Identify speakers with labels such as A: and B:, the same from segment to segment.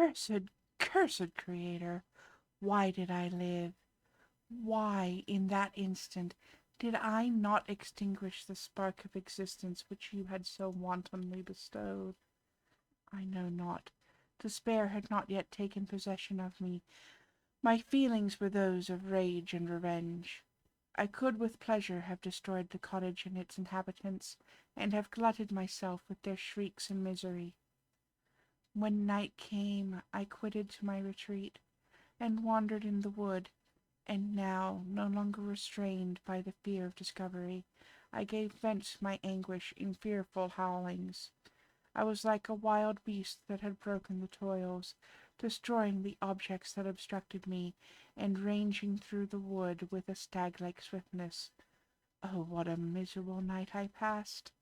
A: Cursed, cursed Creator! Why did I live? Why, in that instant, did I not extinguish the spark of existence which you had so wantonly bestowed? I know not. Despair had not yet taken possession of me. My feelings were those of rage and revenge. I could with pleasure have destroyed the cottage and its inhabitants, and have glutted myself with their shrieks and misery. When night came, I quitted my retreat, and wandered in the wood, and now, no longer restrained by the fear of discovery, I gave vent to my anguish in fearful howlings. I was like a wild beast that had broken the toils, destroying the objects that obstructed me, and ranging through the wood with a stag-like swiftness. Oh, what a miserable night I passed!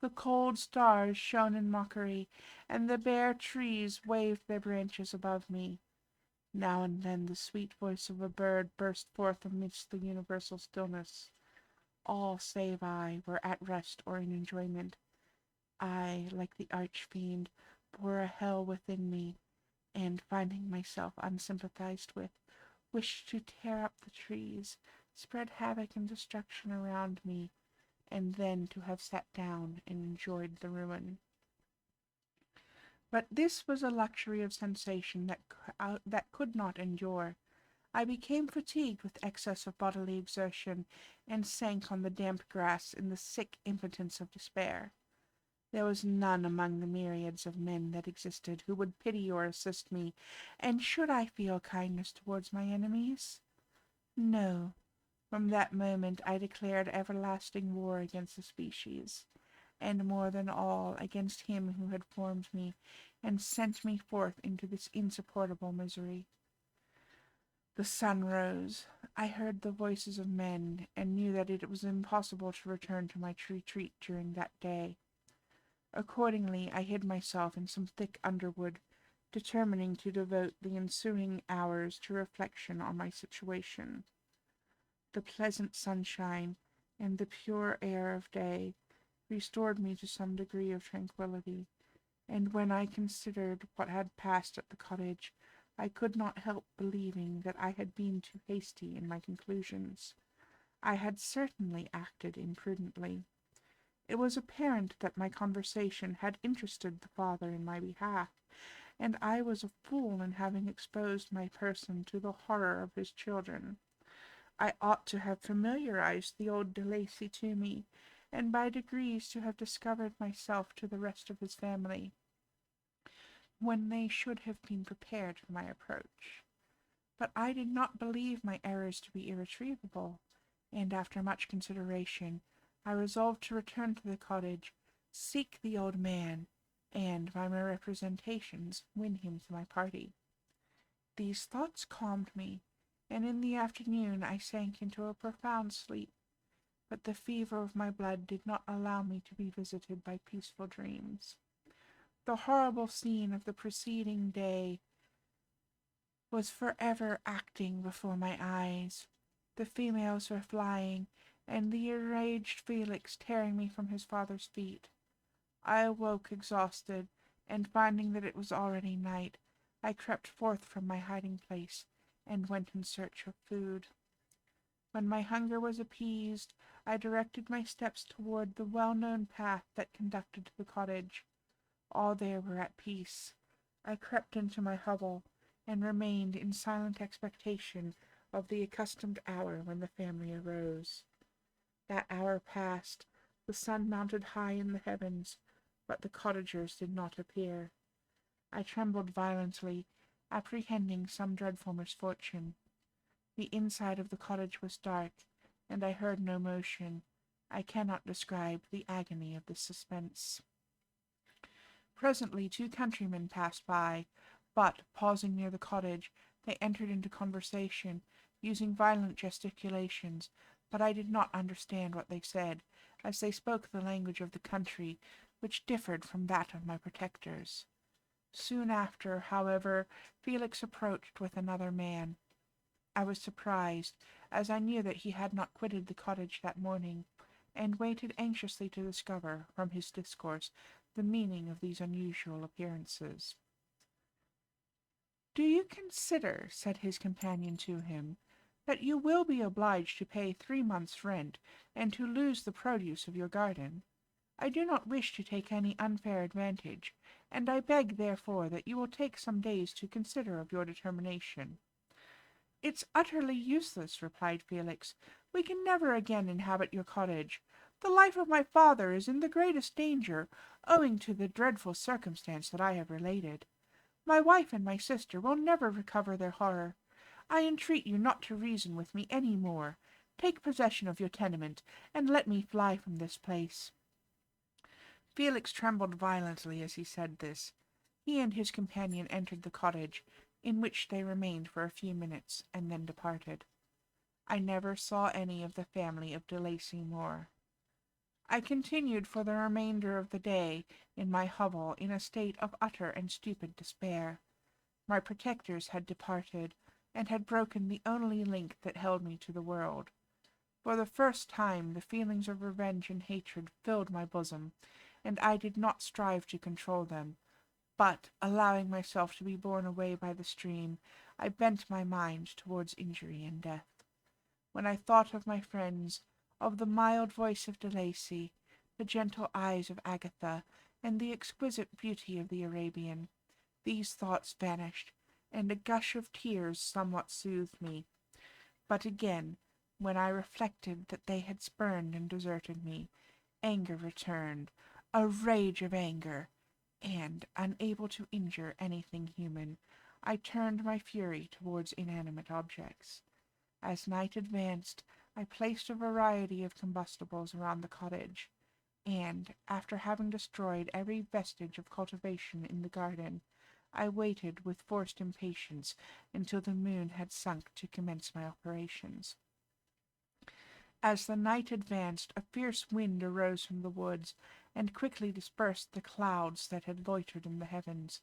A: The cold stars shone in mockery, and the bare trees waved their branches above me. Now and then the sweet voice of a bird burst forth amidst the universal stillness. All save I were at rest or in enjoyment. I, like the arch-fiend, bore a hell within me, and, finding myself unsympathized with, wished to tear up the trees, spread havoc and destruction around me, and then to have sat down and enjoyed the ruin. But this was a luxury of sensation that could not endure. I became fatigued with excess of bodily exertion, and sank on the damp grass in the sick impotence of despair. There was none among the myriads of men that existed who would pity or assist me, and should I feel kindness towards my enemies? No. From that moment I declared everlasting war against the species, and more than all against him who had formed me, and sent me forth into this insupportable misery. The sun rose. I heard the voices of men, and knew that it was impossible to return to my retreat during that day. Accordingly, I hid myself in some thick underwood, determining to devote the ensuing hours to reflection on my situation. The pleasant sunshine and the pure air of day restored me to some degree of tranquillity, and when I considered what had passed at the cottage, I could not help believing that I had been too hasty in my conclusions. I had certainly acted imprudently. It was apparent that my conversation had interested the father in my behalf, and I was a fool in having exposed my person to the horror of his children. I ought to have familiarized the old De Lacy to me, and by degrees to have discovered myself to the rest of his family, when they should have been prepared for my approach. But I did not believe my errors to be irretrievable, and after much consideration, I resolved to return to the cottage, seek the old man, and, by my representations, win him to my party. These thoughts calmed me, and in the afternoon I sank into a profound sleep, but the fever of my blood did not allow me to be visited by peaceful dreams. The horrible scene of the preceding day was forever acting before my eyes. The females were flying, and the enraged Felix tearing me from his father's feet. I awoke exhausted, and finding that it was already night, I crept forth from my hiding-place, and went in search of food. When my hunger was appeased, I directed my steps toward the well-known path that conducted to the cottage. All there were at peace. I crept into my hovel, and remained in silent expectation of the accustomed hour when the family arose. That hour passed, the sun mounted high in the heavens, but the cottagers did not appear. I trembled violently, apprehending some dreadful misfortune. The inside of the cottage was dark, and I heard no motion. I cannot describe the agony of this suspense. Presently 2 countrymen passed by, but, pausing near the cottage, they entered into conversation, using violent gesticulations, but I did not understand what they said, as they spoke the language of the country, which differed from that of my protectors. Soon after, however, Felix approached with another man. I was surprised, as I knew that he had not quitted the cottage that morning, and waited anxiously to discover, from his discourse, the meaning of these unusual appearances. Do you consider, said his companion to him, that you will be obliged to pay 3 months' rent, and to lose the produce of your garden? I do not wish to take any unfair advantage, and I beg, therefore, that you will take some days to consider of your determination. It's utterly useless, replied Felix. We can never again inhabit your cottage. The life of my father is in the greatest danger, owing to the dreadful circumstance that I have related. My wife and my sister will never recover their horror. I entreat you not to reason with me any more. Take possession of your tenement, and let me fly from this place. Felix trembled violently as he said this. He and his companion entered the cottage, in which they remained for a few minutes, and then departed. I never saw any of the family of de Lacy more. I continued for the remainder of the day in my hovel in a state of utter and stupid despair. My protectors had departed, and had broken the only link that held me to the world. For the first time the feelings of revenge and hatred filled my bosom, and I did not strive to control them, but, allowing myself to be borne away by the stream, I bent my mind towards injury and death. When I thought of my friends, of the mild voice of de Lacy, the gentle eyes of Agatha, and the exquisite beauty of the Arabian, these thoughts vanished, and a gush of tears somewhat soothed me. But again, when I reflected that they had spurned and deserted me, anger returned, a rage of anger, and, unable to injure anything human, I turned my fury towards inanimate objects. As night advanced, I placed a variety of combustibles around the cottage, and, after having destroyed every vestige of cultivation in the garden, I waited with forced impatience until the moon had sunk to commence my operations. As the night advanced, a fierce wind arose from the woods, and quickly dispersed the clouds that had loitered in the heavens.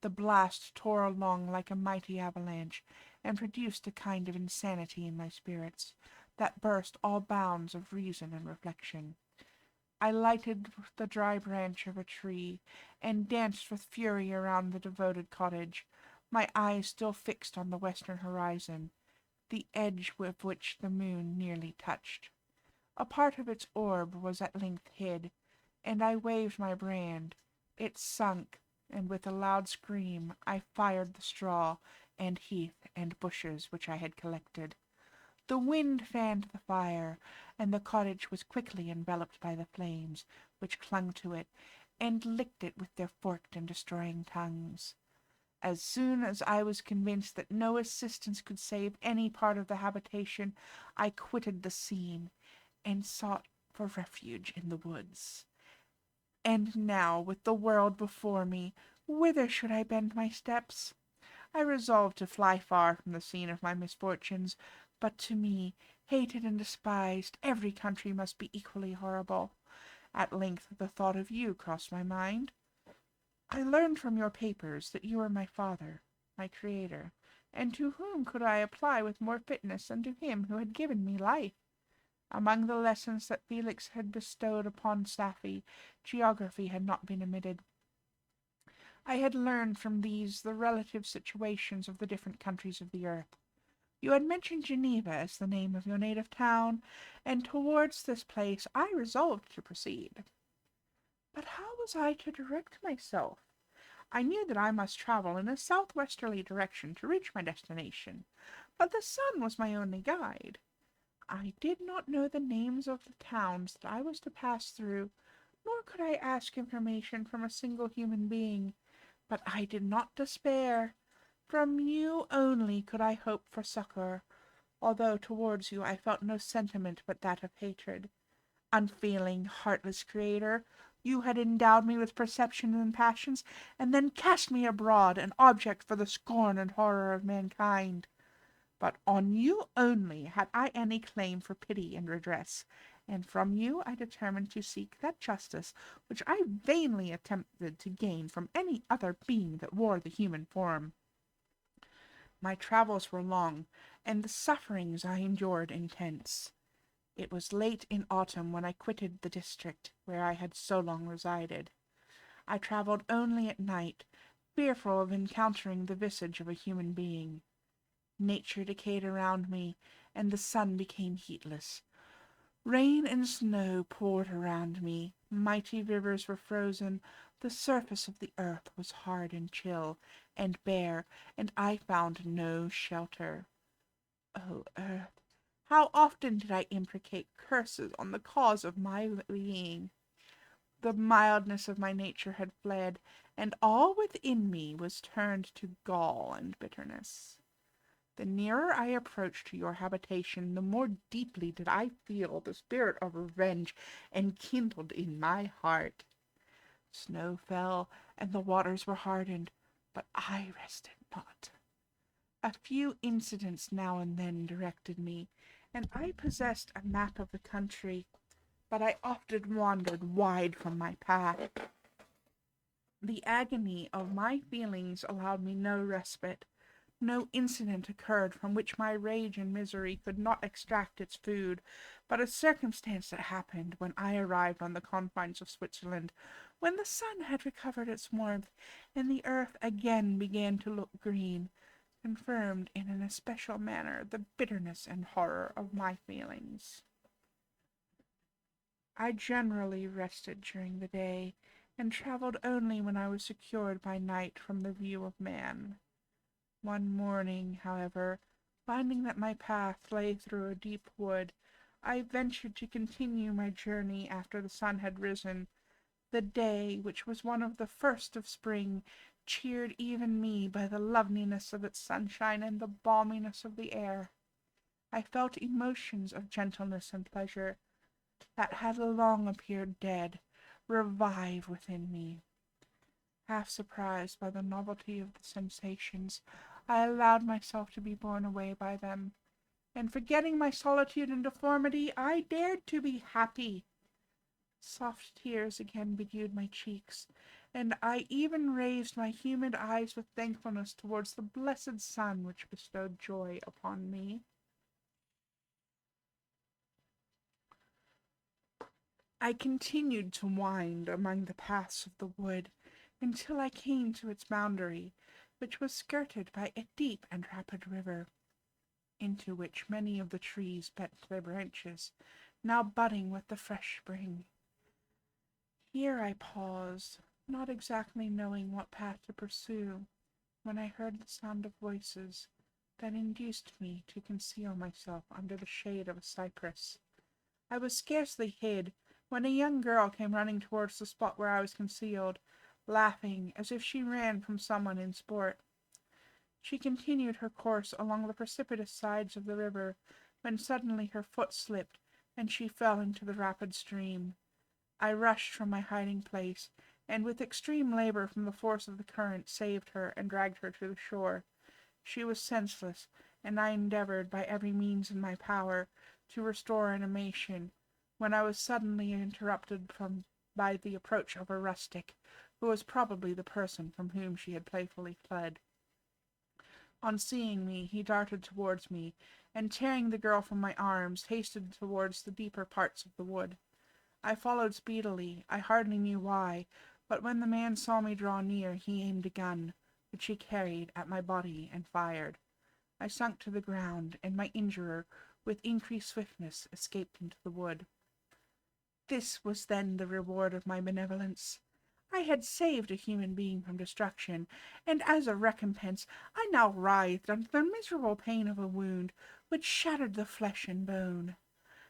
A: The blast tore along like a mighty avalanche, and produced a kind of insanity in my spirits, that burst all bounds of reason and reflection. I lighted the dry branch of a tree, and danced with fury around the devoted cottage, my eyes still fixed on the western horizon, the edge of which the moon nearly touched. A part of its orb was at length hid, and I waved my brand. It sunk, and with a loud scream I fired the straw and heath and bushes which I had collected. The wind fanned the fire, and the cottage was quickly enveloped by the flames, which clung to it, and licked it with their forked and destroying tongues. As soon as I was convinced that no assistance could save any part of the habitation, I quitted the scene, and sought for refuge in the woods. And now, with the world before me, whither should I bend my steps? I resolved to fly far from the scene of my misfortunes, but to me, hated and despised, every country must be equally horrible. At length the thought of you crossed my mind. I learned from your papers that you were my father, my creator, and to whom could I apply with more fitness than to him who had given me life? Among the lessons that Felix had bestowed upon Safie, geography had not been omitted. I had learned from these the relative situations of the different countries of the earth. You had mentioned Geneva as the name of your native town, and towards this place I resolved to proceed. But how was I to direct myself? I knew that I must travel in a southwesterly direction to reach my destination, but the sun was my only guide. I did not know the names of the towns that I was to pass through, nor could I ask information from a single human being. But I did not despair. From you only could I hope for succor, although towards you I felt no sentiment but that of hatred. Unfeeling, heartless creator, you had endowed me with perceptions and passions, and then cast me abroad, an object for the scorn and horror of mankind. But on you only had I any claim for pity and redress, and from you I determined to seek that justice which I vainly attempted to gain from any other being that wore the human form. My travels were long, and the sufferings I endured intense. It was late in autumn when I quitted the district where I had so long resided. I travelled only at night, fearful of encountering the visage of a human being. Nature decayed around me, and the sun became heatless. Rain and snow poured around me, mighty rivers were frozen, the surface of the earth was hard and chill and bare, and I found no shelter. O earth, how often did I imprecate curses on the cause of my being! The mildness of my nature had fled, and all within me was turned to gall and bitterness. The nearer I approached to your habitation, the more deeply did I feel the spirit of revenge enkindled in my heart. Snow fell, and the waters were hardened, but I rested not. A few incidents now and then directed me, and I possessed a map of the country, but I often wandered wide from my path. The agony of my feelings allowed me no respite. No incident occurred from which my rage and misery could not extract its food, but a circumstance that happened when I arrived on the confines of Switzerland, when the sun had recovered its warmth, and the earth again began to look green, confirmed in an especial manner the bitterness and horror of my feelings. I generally rested during the day, and travelled only when I was secured by night from the view of man. One morning, however, finding that my path lay through a deep wood, I ventured to continue my journey after the sun had risen. The day, which was one of the first of spring, cheered even me by the loveliness of its sunshine and the balminess of the air. I felt emotions of gentleness and pleasure, that had long appeared dead, revive within me. Half surprised by the novelty of the sensations, I allowed myself to be borne away by them, and forgetting my solitude and deformity, I dared to be happy. Soft tears again bedewed my cheeks, and I even raised my humid eyes with thankfulness towards the blessed sun which bestowed joy upon me. I continued to wind among the paths of the wood until I came to its boundary, which was skirted by a deep and rapid river, into which many of the trees bent their branches, now budding with the fresh spring. Here I paused, not exactly knowing what path to pursue, when I heard the sound of voices that induced me to conceal myself under the shade of a cypress. I was scarcely hid when a young girl came running towards the spot where I was concealed, laughing as if she ran from someone in sport. She continued her course along the precipitous sides of the river, when suddenly her foot slipped, and she fell into the rapid stream. I rushed from my hiding place, and with extreme labor from the force of the current saved her and dragged her to the shore. She was senseless, and I endeavored by every means in my power to restore animation, when I was suddenly interrupted by the approach of a rustic, who was probably the person from whom she had playfully fled. On seeing me, he darted towards me, and tearing the girl from my arms, hastened towards the deeper parts of the wood. I followed speedily, I hardly knew why, but when the man saw me draw near, he aimed a gun, which he carried, at my body, and fired. I sunk to the ground, and my injurer, with increased swiftness, escaped into the wood. This was then the reward of my benevolence. I had saved a human being from destruction, and as a recompense I now writhed under the miserable pain of a wound which shattered the flesh and bone.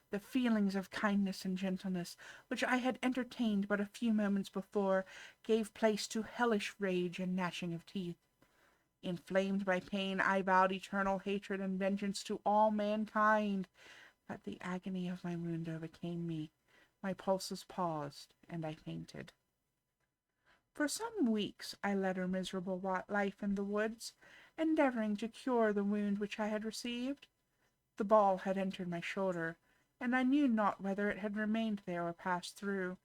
A: The feelings of kindness and gentleness, which I had entertained but a few moments before, gave place to hellish rage and gnashing of teeth. Inflamed by pain, I vowed eternal hatred and vengeance to all mankind, but the agony of my wound overcame me. My pulses paused, and I fainted. For some weeks I led a miserable life in the woods, endeavoring to cure the wound which I had received. The ball had entered my shoulder, and I knew not whether it had remained there or passed through.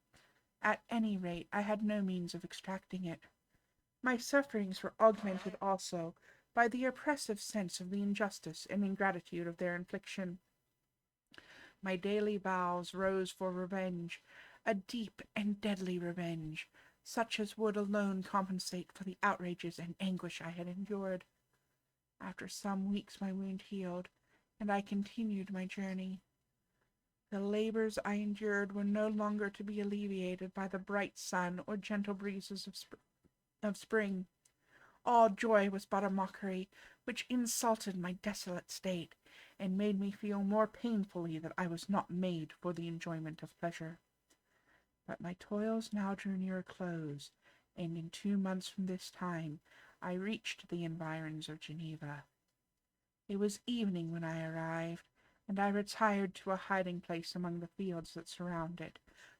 A: At any rate, I had no means of extracting it. My sufferings were augmented also by the oppressive sense of the injustice and ingratitude of their infliction. My daily vows rose for revenge, a deep and deadly revenge, such as would alone compensate for the outrages and anguish I had endured. After some weeks my wound healed, and I continued my journey. The labors I endured were no longer to be alleviated by the bright sun or gentle breezes of spring. All joy was but a mockery, which insulted my desolate state, and made me feel more painfully that I was not made for the enjoyment of pleasure. But my toils now drew near a close, and in 2 months from this time I reached the environs of Geneva. It was evening when I arrived, and I retired to a hiding place among the fields that surround it,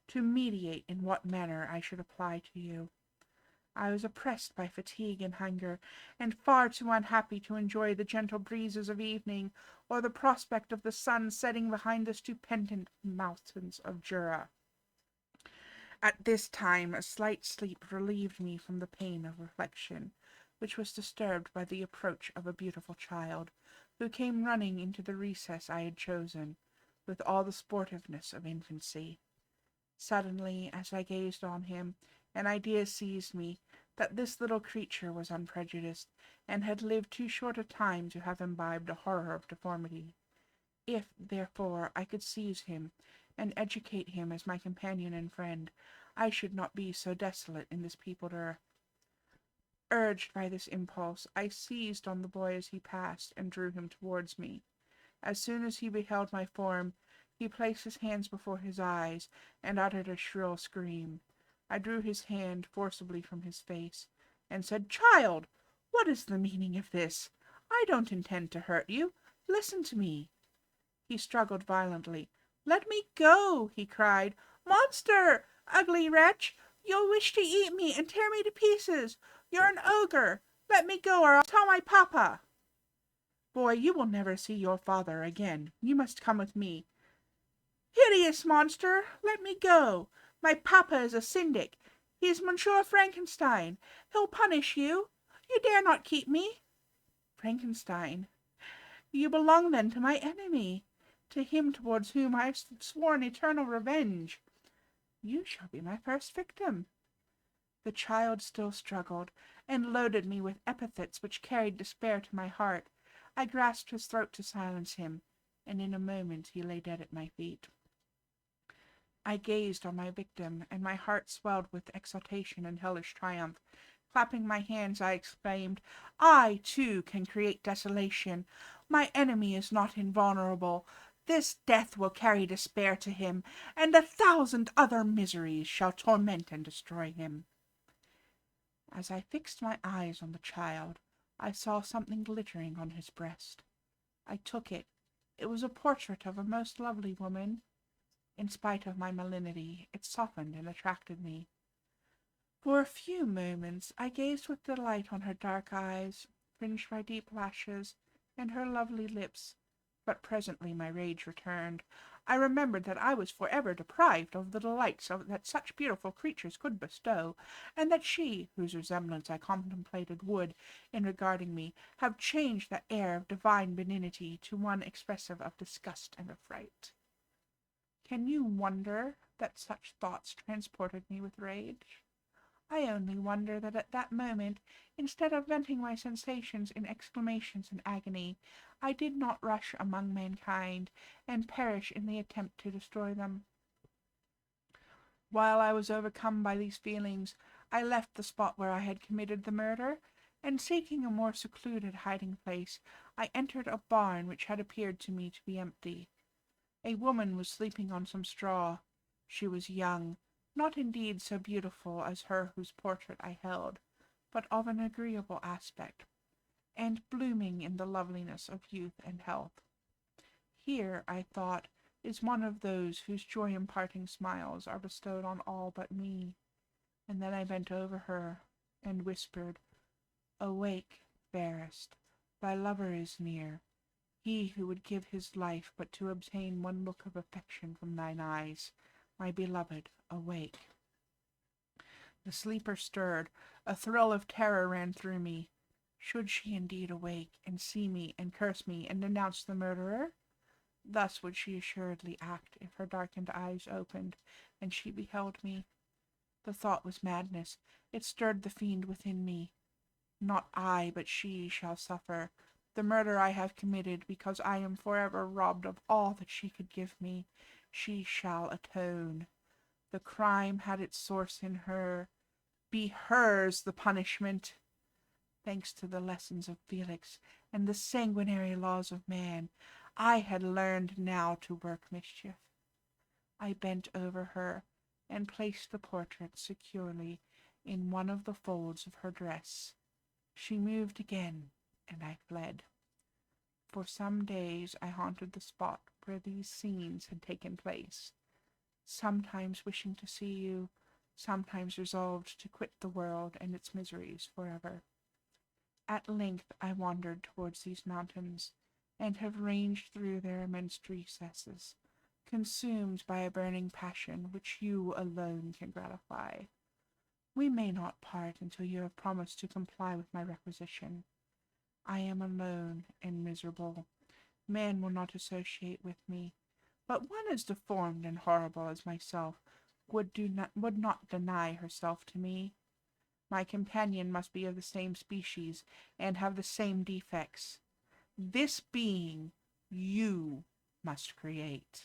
A: to meditate in what manner I should apply to you. I was oppressed by fatigue and hunger, and far too unhappy to enjoy the gentle breezes of evening, or the prospect of the sun setting behind the stupendous mountains of Jura. At this time a slight sleep relieved me from the pain of reflection, which was disturbed by the approach of a beautiful child, who came running into the recess I had chosen, with all the sportiveness of infancy. Suddenly, as I gazed on him, an idea seized me that this little creature was unprejudiced, and had lived too short a time to have imbibed a horror of deformity. If, therefore, I could seize him, and educate him as my companion and friend, I should not be so desolate in this peopled earth. Urged by this impulse, I seized on the boy as he passed, and drew him towards me. As soon as he beheld my form, he placed his hands before his eyes, and uttered a shrill scream. I drew his hand forcibly from his face, and said, "Child, what is the meaning of this? I don't intend to hurt you. Listen to me." He struggled violently. "Let me go," he cried. "Monster! Ugly wretch! You'll wish to eat me and tear me to pieces. You're an ogre. Let me go, or I'll tell my papa." "Boy, you will never see your father again. You must come with me." "Hideous monster! Let me go. My papa is a syndic. He is Monsieur Frankenstein. He'll punish you. You dare not keep me." "Frankenstein? You belong then to my enemy, to him towards whom I have sworn eternal revenge. You shall be my first victim." The child still struggled, and loaded me with epithets which carried despair to my heart. I grasped his throat to silence him, and in a moment he lay dead at my feet. I gazed on my victim, and my heart swelled with exultation and hellish triumph. Clapping my hands, I exclaimed, "I, too, can create desolation. My enemy is not invulnerable. This death will carry despair to him, and 1,000 other miseries shall torment and destroy him." As I fixed my eyes on the child, I saw something glittering on his breast. I took it. It was a portrait of a most lovely woman. In spite of my malignity, it softened and attracted me. For a few moments I gazed with delight on her dark eyes, fringed by deep lashes, and her lovely lips, but presently my rage returned. I remembered that I was forever deprived of the delights that such beautiful creatures could bestow, and that she, whose resemblance I contemplated, would, in regarding me, have changed that air of divine benignity to one expressive of disgust and affright. Can you wonder that such thoughts transported me with rage? I only wonder that at that moment, instead of venting my sensations in exclamations and agony, I did not rush among mankind, and perish in the attempt to destroy them. While I was overcome by these feelings, I left the spot where I had committed the murder, and seeking a more secluded hiding place, I entered a barn which had appeared to me to be empty. A woman was sleeping on some straw. She was young, not indeed so beautiful as her whose portrait I held, but of an agreeable aspect, and blooming in the loveliness of youth and health. Here, I thought, is one of those whose joy-imparting smiles are bestowed on all but me. And then I bent over her, and whispered, "Awake, fairest, thy lover is near, he who would give his life but to obtain one look of affection from thine eyes. My beloved, awake." The sleeper stirred. A thrill of terror ran through me. Should she indeed awake, and see me, and curse me, and denounce the murderer? Thus would she assuredly act if her darkened eyes opened, and she beheld me. The thought was madness. It stirred the fiend within me. Not I, but she shall suffer. The murder I have committed, because I am forever robbed of all that she could give me. She shall atone. The crime had its source in her. Be hers the punishment. Thanks to the lessons of Felix and the sanguinary laws of man, I had learned now to work mischief. I bent over her and placed the portrait securely in one of the folds of her dress. She moved again, and I fled. For some days I haunted the spot where these scenes had taken place, sometimes wishing to see you, sometimes resolved to quit the world and its miseries forever. At length I wandered towards these mountains, and have ranged through their immense recesses, consumed by a burning passion which you alone can gratify. We may not part until you have promised to comply with my requisition. I am alone and miserable. Man will not associate with me, but one as deformed and horrible as myself would not deny herself to me. My companion must be of the same species and have the same defects. This being you must create.